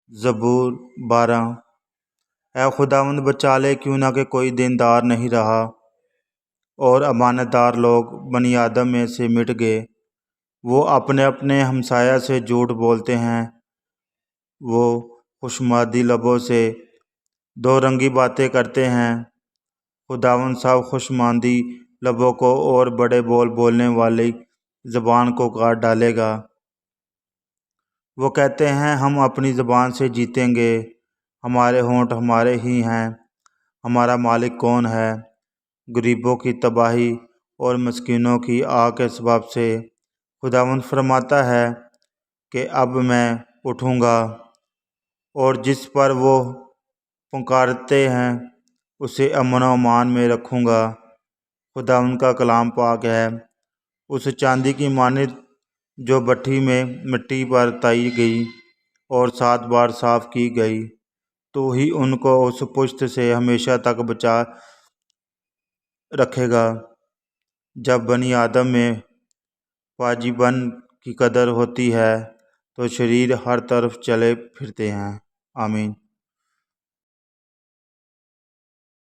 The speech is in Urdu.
زبور 12۔ اے خداوند بچا لے، کیوں نہ کہ کوئی دیندار نہیں رہا، اور امانت دار لوگ بنی آدم میں سے مٹ گئے۔ وہ اپنے اپنے ہمسایہ سے جھوٹ بولتے ہیں، وہ خوشمادی لبوں سے دو رنگی باتیں کرتے ہیں۔ خداوند سب خوشمادی لبوں کو اور بڑے بول بولنے والی زبان کو کاٹ ڈالے گا۔ وہ کہتے ہیں، ہم اپنی زبان سے جیتیں گے، ہمارے ہونٹ ہمارے ہی ہیں، ہمارا مالک کون ہے؟ غریبوں کی تباہی اور مسکینوں کی آہ کے سبب سے خداوند فرماتا ہے کہ اب میں اٹھوں گا، اور جس پر وہ پکارتے ہیں اسے امن و امان میں رکھوں گا۔ خداوند کا کلام پاک ہے۔ اس چاندی کی مانند جو بھٹی میں مٹی پر تائی گئی اور 7 بار صاف کی گئی، تو ہی ان کو اس پشت سے ہمیشہ تک بچا رکھے گا۔ جب بنی آدم میں پاجیبن کی قدر ہوتی ہے تو شریر ہر طرف چلے پھرتے ہیں۔ آمین۔